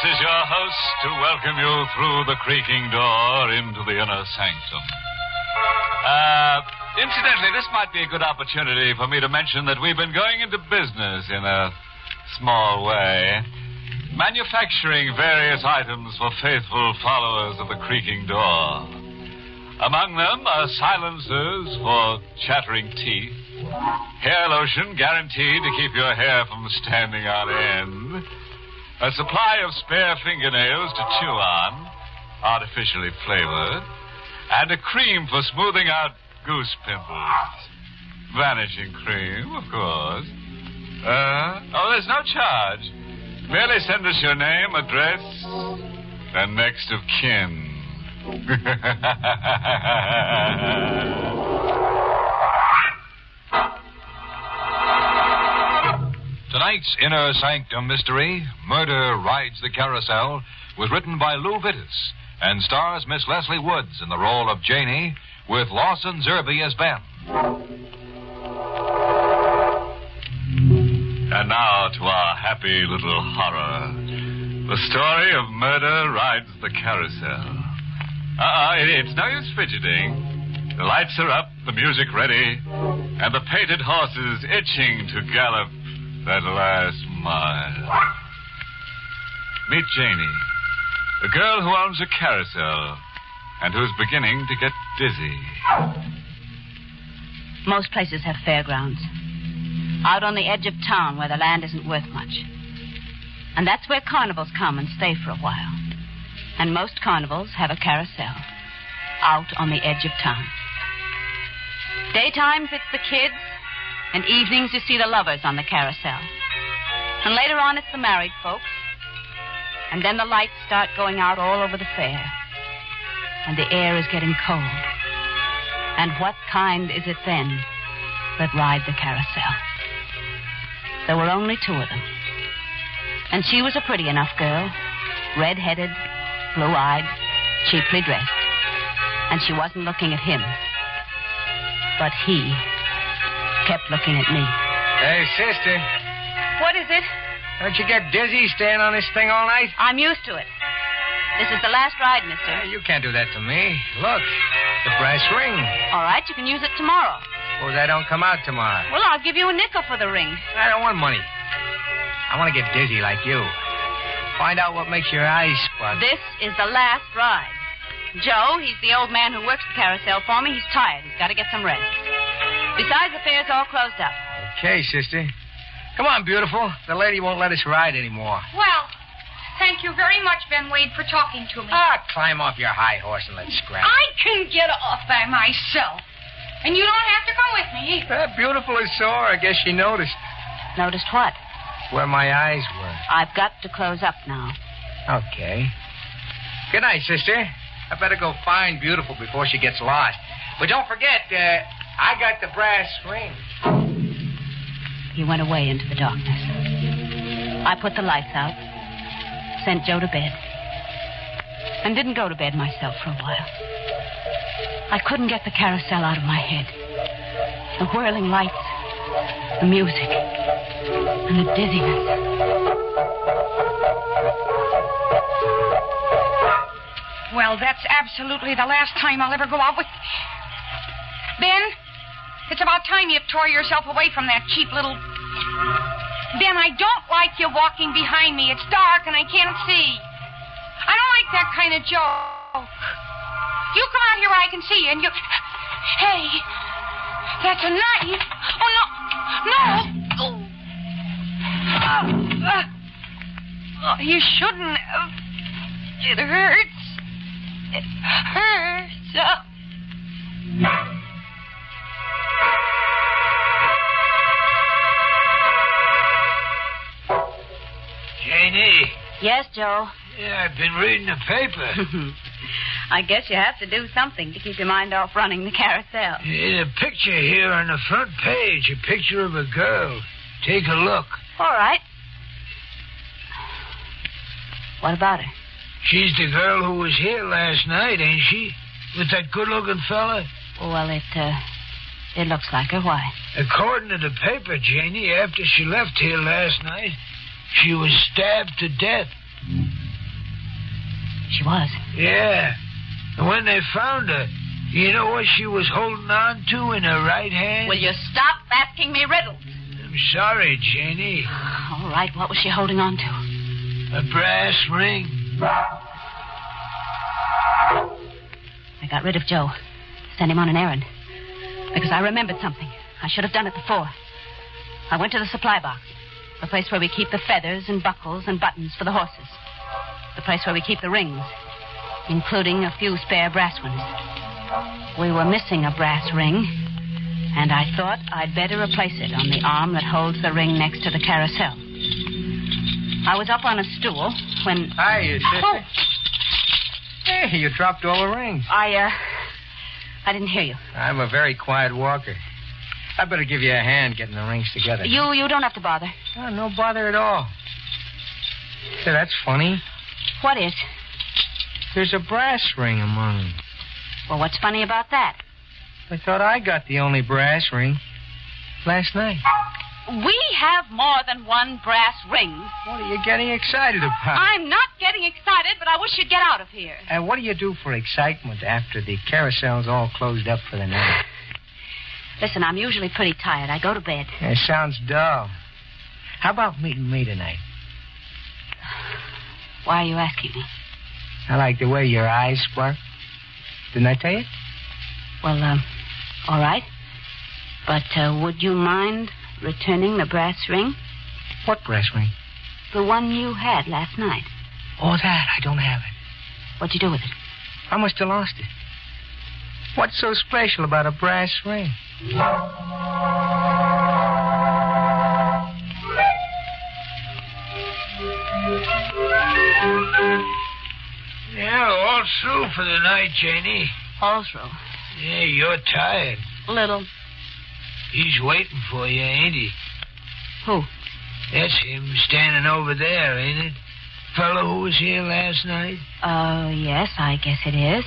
is your host to welcome you through the creaking door into the inner sanctum. Incidentally, this might be a good opportunity for me to mention that we've been going into business in a small way, manufacturing various items for faithful followers of the creaking door. Among them are silencers for chattering teeth, hair lotion guaranteed to keep your hair from standing on end, a supply of spare fingernails to chew on, artificially flavored, and a cream for smoothing out goose pimples. Vanishing cream, of course. There's no charge. Merely send us your name, address, and next of kin. Tonight's Inner Sanctum mystery, Murder Rides the Carousel, was written by Lou Vittis and stars Miss Leslie Woods in the role of Janie, with Lawson Zerby as Ben. And now to our happy little horror. The story of Murder Rides the Carousel. It's no use fidgeting. The lights are up, the music ready, and the painted horses itching to gallop that last mile. Meet Janie, the girl who owns a carousel and who's beginning to get dizzy. Most places have fairgrounds. Out on the edge of town where the land isn't worth much. And that's where carnivals come and stay for a while. And most carnivals have a carousel out on the edge of town. Daytimes it's the kids, and evenings you see the lovers on the carousel. And later on it's the married folks. And then the lights start going out all over the fair. And the air is getting cold. And what kind is it then that ride the carousel? There were only two of them. And she was a pretty enough girl, red-headed, blue-eyed, cheaply dressed. And she wasn't looking at him. But he kept looking at me. Hey, sister. What is it? Don't you get dizzy staying on this thing all night? I'm used to it. This is the last ride, mister. You can't do that to me. Look, the brass ring. All right, you can use it tomorrow. Suppose I don't come out tomorrow. Well, I'll give you a nickel for the ring. I don't want money. I want to get dizzy like you. Find out what makes your eyes squint. This is the last ride. Joe, he's the old man who works the carousel for me. He's tired. He's got to get some rest. Besides, the fair's all closed up. Okay, sister. Come on, beautiful. The lady won't let us ride anymore. Well, thank you very much, Ben Wade, for talking to me. Climb off your high horse and let's scrap. I can get off by myself. And you don't have to come with me. That beautiful is sore. I guess she noticed. Noticed what? Where my eyes were. I've got to close up now. Okay. Good night, sister. I better go find Beautiful before she gets lost. But don't forget, I got the brass ring. He went away into the darkness. I put the lights out, sent Joe to bed, and didn't go to bed myself for a while. I couldn't get the carousel out of my head. The whirling lights, the music, and the dizziness. Well, that's absolutely the last time I'll ever go out with... Ben, it's about time you tore yourself away from that cheap little... Ben, I don't like you walking behind me. It's dark and I can't see. I don't like that kind of joke. You come out here where I can see you and you... Hey, that's a knife. Oh, no. No. You shouldn't have. It hurts. It hurts. Janie. Yes, Joe? Yeah, I've been reading the paper. I guess you have to do something to keep your mind off running the carousel. There's a picture here on the front page, a picture of a girl. Take a look. All right. What about her? She's the girl who was here last night, ain't she? With that good-looking fella? Well, it looks like her. Why? According to the paper, Janie, after she left here last night, she was stabbed to death. She was. Yeah. And when they found her, you know what she was holding on to in her right hand? Will you stop asking me riddles? I'm sorry, Janie. All right, what was she holding on to? A brass ring. I got rid of Joe. Sent him on an errand. Because I remembered something. I should have done it before. I went to the supply box. The place where we keep the feathers and buckles and buttons for the horses. The place where we keep the rings, including a few spare brass ones. We were missing a brass ring, and I thought I'd better replace it on the arm that holds the ring next to the carousel. I was up on a stool when... Hiya, sister. Oh. Hey, you dropped all the rings. I didn't hear you. I'm a very quiet walker. I better give you a hand getting the rings together. You don't have to bother. Oh, no bother at all. Say, that's funny. What is? There's a brass ring among them. Well, what's funny about that? I thought I got the only brass ring last night. We have more than one brass ring. What are you getting excited about? I'm not getting excited, but I wish you'd get out of here. And what do you do for excitement after the carousel's all closed up for the night? Listen, I'm usually pretty tired. I go to bed. It sounds dull. How about meeting me tonight? Why are you asking me? I like the way your eyes spark. Didn't I tell you? Well, all right. But would you mind returning the brass ring? What brass ring? The one you had last night. Oh, that. I don't have it. What'd you do with it? I must have lost it. What's so special about a brass ring? Yeah, all through for the night, Janie. All through. Yeah, you're tired. Little. He's waiting for you, ain't he? Who? That's him standing over there, ain't it? Fellow who was here last night? Yes, I guess it is.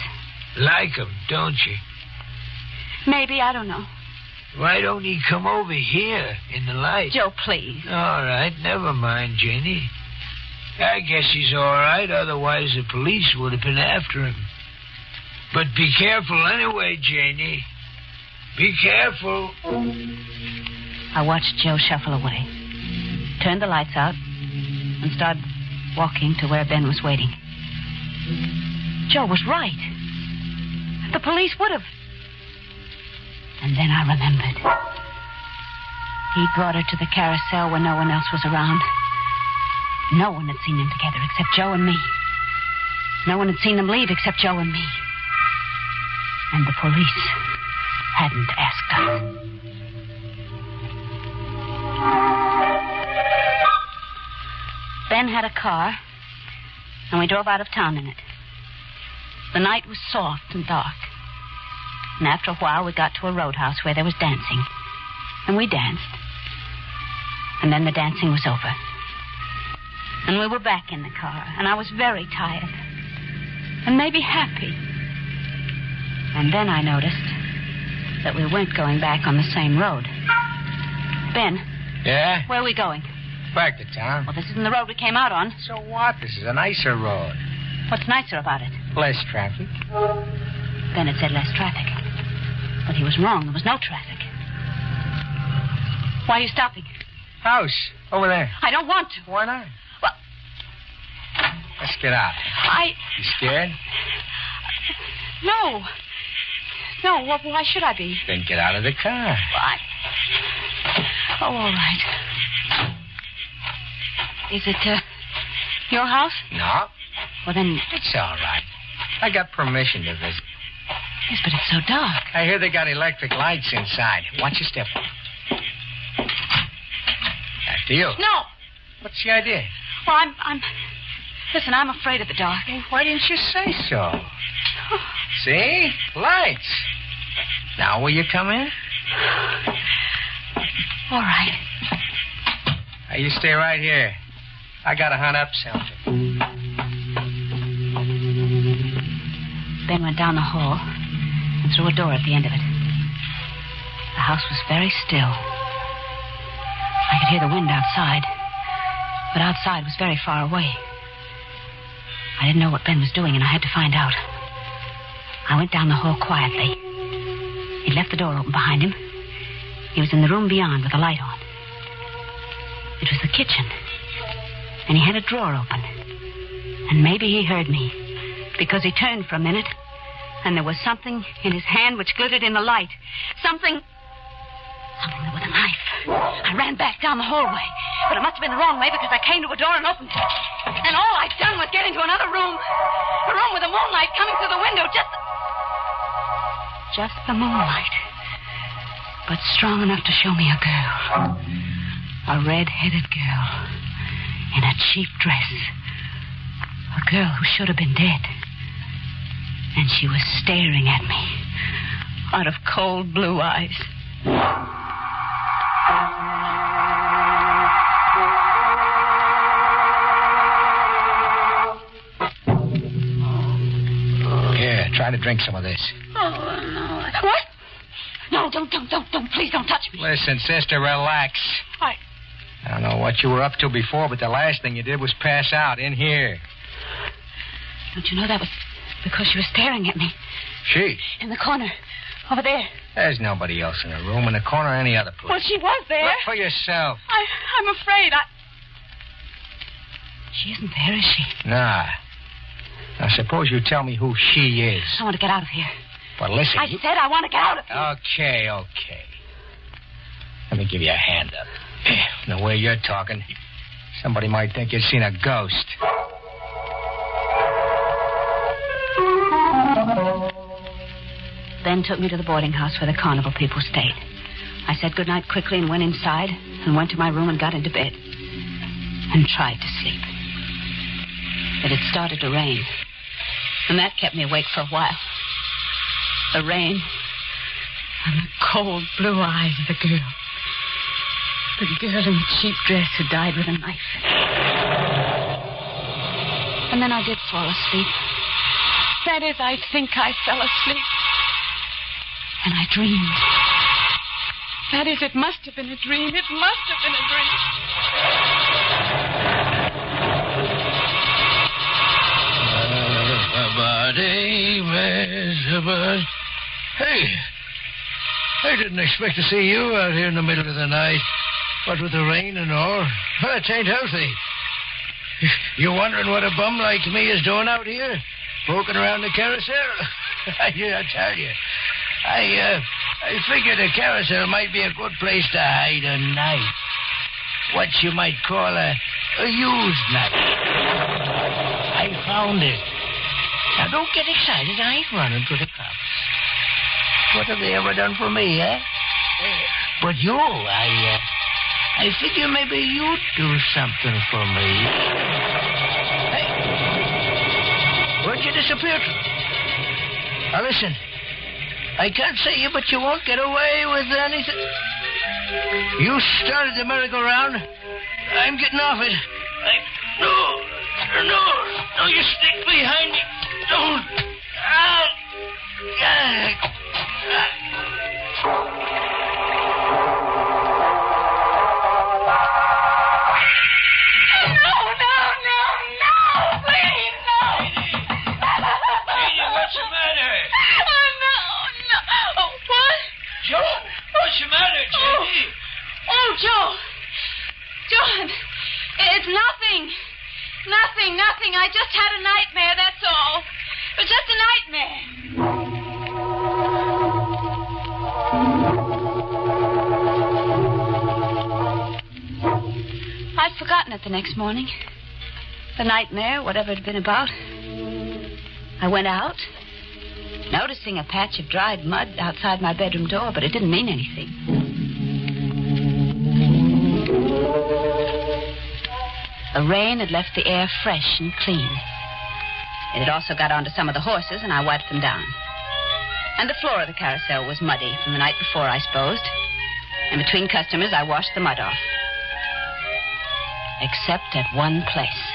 Like him, don't you? Maybe, I don't know. Why don't he come over here in the light? Joe, please. All right, never mind, Janie. I guess he's all right, otherwise the police would have been after him. But be careful anyway, Janie. Be careful. I watched Joe shuffle away, turned the lights out, and started walking to where Ben was waiting. Joe was right. The police would have. And then I remembered. He brought her to the carousel when no one else was around. No one had seen them together except Joe and me. No one had seen them leave except Joe and me. And the police hadn't asked us. Ben had a car, and we drove out of town in it. The night was soft and dark. And after a while, we got to a roadhouse where there was dancing. And we danced. And then the dancing was over. And we were back in the car, and I was very tired. And maybe happy. And then I noticed that we weren't going back on the same road. Ben. Yeah? Where are we going? Back to town. Well, this isn't the road we came out on. So what? This is a nicer road. What's nicer about it? Less traffic. Ben had said less traffic. But he was wrong. There was no traffic. Why are you stopping? House. Over there. I don't want to. Why not? Well, let's get out. You scared? No. No, why should I be? Then get out of the car. Oh, all right. Is it, your house? No. Well, then... It's all right. I got permission to visit. Yes, but it's so dark. I hear they got electric lights inside. Watch your step. After you. No. What's the idea? Well, I'm... Listen, I'm afraid of the dark. Well, why didn't you say so? See? Lights. Now will you come in? All right. Now, you stay right here. I gotta hunt up something. Ben went down the hall and through a door at the end of it. The house was very still. I could hear the wind outside, but outside was very far away. I didn't know what Ben was doing, and I had to find out. I went down the hall quietly. He'd left the door open behind him. He was in the room beyond with the light on. It was the kitchen. And he had a drawer open. And maybe he heard me, because he turned for a minute, and there was something in his hand which glittered in the light. Something that was a knife. I ran back down the hallway, but it must have been the wrong way because I came to a door and opened it. And all I'd done was get into another room. A room with the moonlight coming through the window. Just the moonlight. But strong enough to show me a girl. A red-headed girl. In a cheap dress. A girl who should have been dead. And she was staring at me. Out of cold blue eyes. Here, try to drink some of this. Oh, no. What? No, don't. Please don't touch me. Listen, sister, relax. I don't know what you were up to before, but the last thing you did was pass out in here. Don't you know that was because she was staring at me? She? In the corner. Over there. There's nobody else in the room, in the corner, or any other place. Well, she was there. Look for yourself. I'm afraid. She isn't there, is she? Nah. Now, suppose you tell me who she is. I want to get out of here. Well, listen. I said I want to get out of here. Okay. Let me give you a hand up. The way you're talking, somebody might think you've seen a ghost. Ben took me to the boarding house where the carnival people stayed. I said goodnight quickly and went inside and went to my room and got into bed and tried to sleep. It had started to rain, and that kept me awake for a while. The rain and the cold blue eyes of the girl. The girl in the cheap dress who died with a knife. And then I did fall asleep. That is, I think I fell asleep. And I dreamed. That is, it must have been a dream. It must have been a dream. Hey, I didn't expect to see you out here in the middle of the night. What with the rain and all. That ain't healthy. You wondering what a bum like me is doing out here? Poking around the carousel? I tell you. I figured a carousel might be a good place to hide a knife. What you might call a used knife. I found it. Now, don't get excited. I ain't running to the cops. What have they ever done for me, eh? But you, I figure maybe you'd do something for me. Hey, where'd you disappear to? Now, listen. I can't say you, but you won't get away with anything. You started the merry-go-round. I'm getting off it. No, you stick behind me. Don't. What's the matter, Jenny? Oh, Joe. John, it's nothing. Nothing. I just had a nightmare, that's all. It was just a nightmare. I'd forgotten it the next morning. The nightmare, whatever it had been about. I went out, noticing a patch of dried mud outside my bedroom door, but it didn't mean anything. The rain had left the air fresh and clean. It had also got onto some of the horses, and I wiped them down. And the floor of the carousel was muddy from the night before, I supposed. And between customers, I washed the mud off. Except at one place,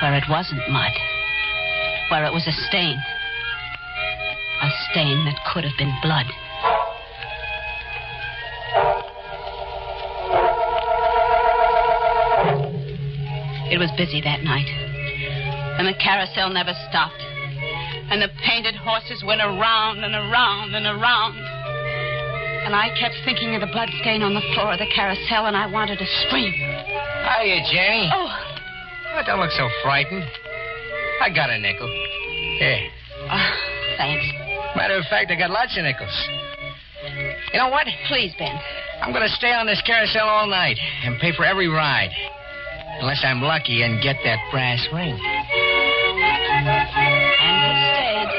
where it wasn't mud, where it was a stain. A stain that could have been blood. It was busy that night. And the carousel never stopped. And the painted horses went around and around and around. And I kept thinking of the blood stain on the floor of the carousel, and I wanted to scream. Hiya, Jenny. Oh, Don't look so frightened. I got a nickel. Here. thanks. Matter of fact, I got lots of nickels. You know what? Please, Ben. I'm going to stay on this carousel all night and pay for every ride. Unless I'm lucky and get that brass ring. And he stayed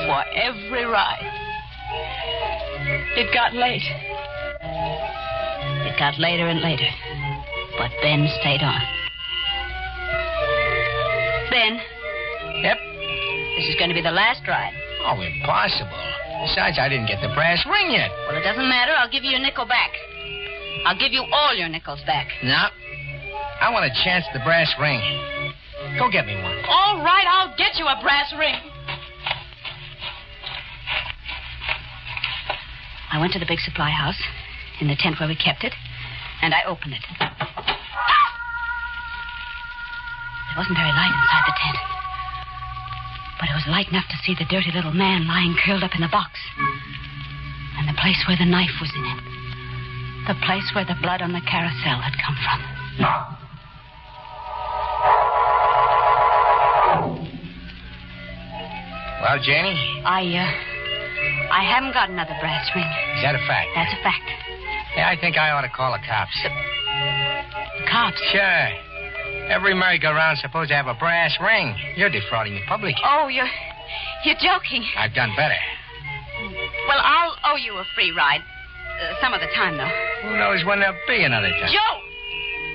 for every ride. It got late. It got later and later. But Ben stayed on. Ben. Yep. This is going to be the last ride. Oh, impossible. Besides, I didn't get the brass ring yet. Well, it doesn't matter. I'll give you your nickel back. I'll give you all your nickels back. No. I want a chance at the brass ring. Go get me one. All right, I'll get you a brass ring. I went to the big supply house in the tent where we kept it, and I opened it. There wasn't very light inside the tent, but it was light enough to see the dirty little man lying curled up in the box, and the place where the knife was in it, the place where the blood on the carousel had come from. Well, Janie? I haven't got another brass ring. Is that a fact? That's a fact. Yeah, I think I ought to call the cops. The cops? Sure. Every merry-go-round's supposed to have a brass ring. You're defrauding the public. Oh, you're joking. I've done better. Well, I'll owe you a free ride. Some of the time, though. Who knows when there'll be another time? Joe!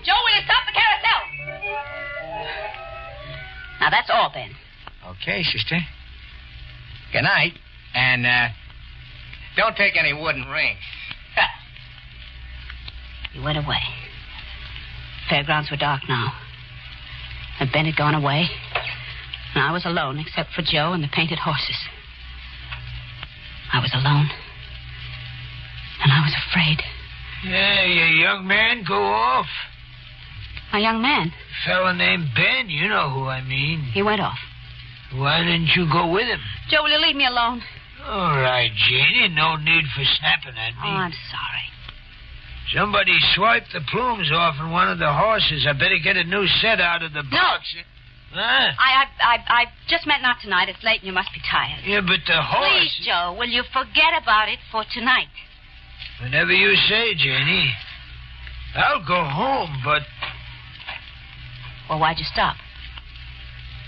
Joe, will you stop the carousel? Now, that's all, Ben. Okay, sister. Good night. And, don't take any wooden rings. He went away. Fairgrounds were dark now. And Ben had gone away. And I was alone, except for Joe and the painted horses. I was alone. And I was afraid. Yeah, you young man, go off. A young man? Fella named Ben, you know who I mean. He went off. Why didn't you go with him? Joe, will you leave me alone? All right, Janie, no need for snapping at me. Oh, I'm sorry. Somebody swiped the plumes off in one of the horses. I better get a new set out of the box. No. Huh? I just meant not tonight. It's late and you must be tired. Yeah, but the horse... Please, Joe, will you forget about it for tonight? Whenever you say, Janie. I'll go home, but... Well, why'd you stop?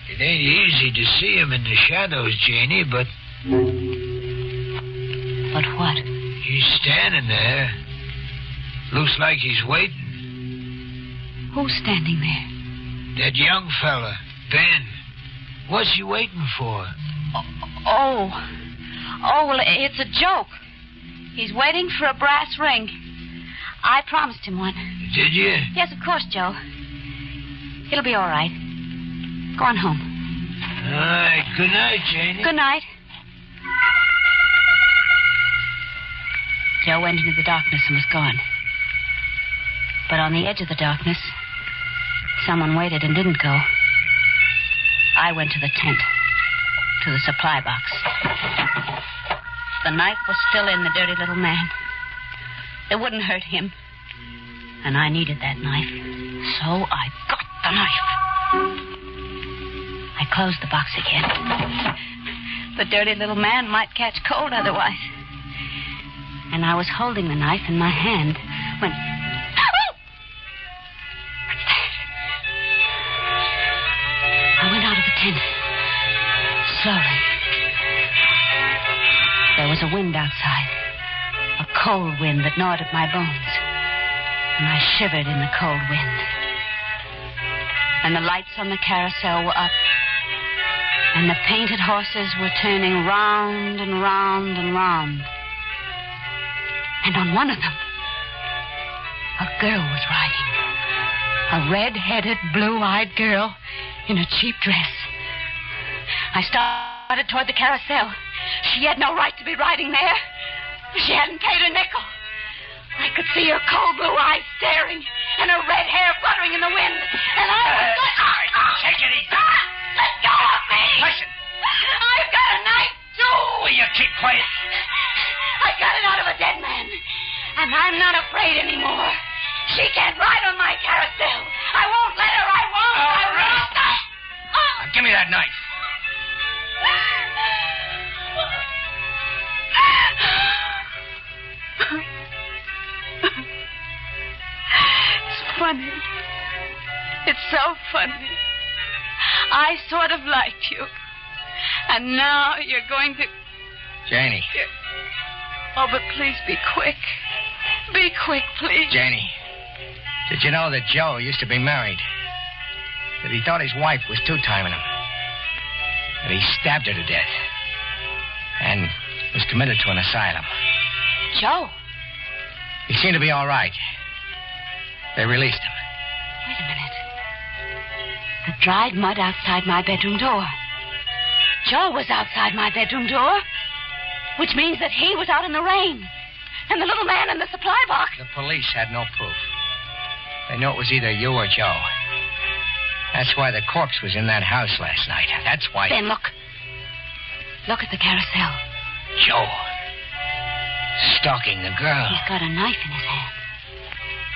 It ain't easy to see him in the shadows, Janie, but... But what? He's standing there. Looks like he's waiting. Who's standing there? That young fella, Ben. What's he waiting for? Oh, well, it's a joke. He's waiting for a brass ring. I promised him one. Did you? Yes, of course, Joe. It'll be all right. Go on home. All right. Good night, Janie. Good night. Joe went into the darkness and was gone. But on the edge of the darkness, someone waited and didn't go. I went to the tent, to the supply box. The knife was still in the dirty little man. It wouldn't hurt him. And I needed that knife. So I got the knife. I closed the box again. The dirty little man might catch cold otherwise. And I was holding the knife in my hand when... What's that? I went out of the tent. Slowly. There was a wind outside. A cold wind that gnawed at my bones. And I shivered in the cold wind. And the lights on the carousel were up. And the painted horses were turning round and round and round. And on one of them, a girl was riding. A red-headed, blue-eyed girl in a cheap dress. I started toward the carousel. She had no right to be riding there. She hadn't paid a nickel. I could see her cold blue eyes staring. and her red hair fluttering in the wind. And I was Take it easy. let go of me! Listen. I've got a knife, too! Will you keep quiet? I got it out of a dead man. And I'm not afraid anymore. She can't ride on my carousel. I won't let her. I won't. All I right. won't. Now, give me that knife. It's funny. It's so funny. I sort of liked you. And now you're going to... Janie. Oh, but please be quick. Be quick, please. Janie, did you know that Joe used to be married? That he thought his wife was two-timing him? That he stabbed her to death? And was committed to an asylum? Joe. He seemed to be all right. They released him. Wait a minute. The dried mud outside my bedroom door. Joe was outside my bedroom door, which means that he was out in the rain. And the little man in the supply box. The police had no proof. They knew it was either you or Joe. That's why the corpse was in that house last night. That's why... Ben, look. Look at the carousel. Joe. Stalking the girl. He's got a knife in his hand.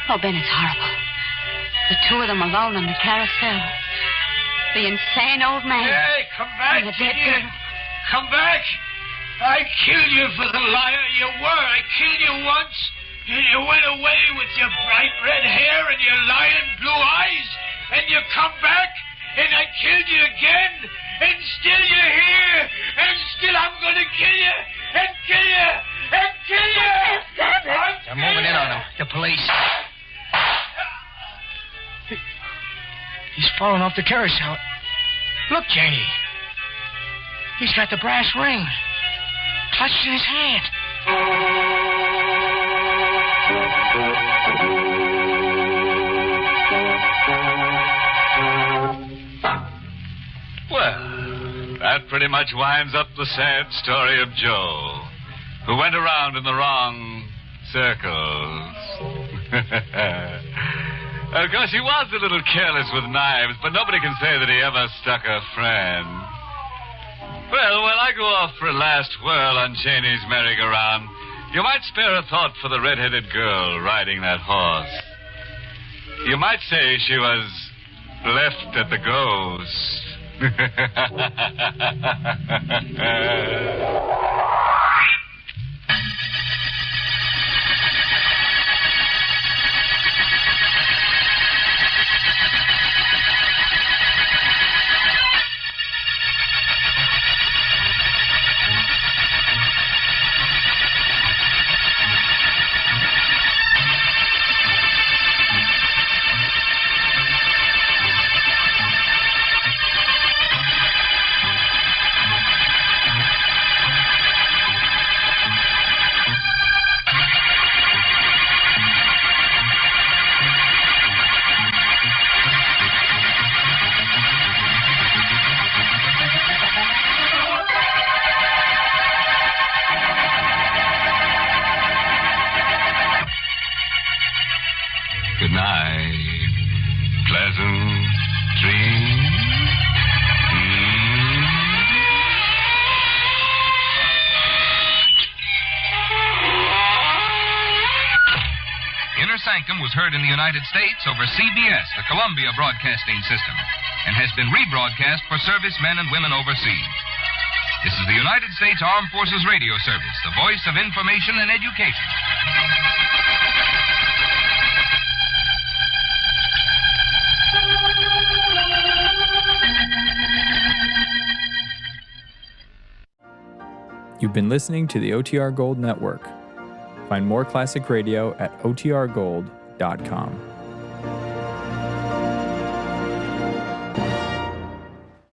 Oh, Ben, it's horrible. The two of them alone on the carousel. The insane old man. Hey, come back, And the dead Junior. girl. Come back. I killed you for the liar you were. I killed you once, and you went away with your bright red hair and your lion blue eyes, and you come back, and I killed you again, and still you're here, and still I'm going to kill you, and kill you, and kill you. They're moving in on him. The police. He's falling off the carousel. Look, Janie. He's got the brass ring. Clutched in his hand. Well, that pretty much winds up the sad story of Joe, who went around in the wrong circles. Of course, he was a little careless with knives, but nobody can say that he ever stuck a friend. Well, while I go off for a last whirl on Janie's merry-go-round, you might spare a thought for the red-headed girl riding that horse. You might say she was left at the ghost. Good night. Pleasant dreams. Inner Sanctum was heard in the United States over CBS, the Columbia Broadcasting System, and has been rebroadcast for servicemen and women overseas. This is the United States Armed Forces Radio Service, the voice of information and education. You've been listening to the OTR Gold Network. Find more classic radio at otrgold.com.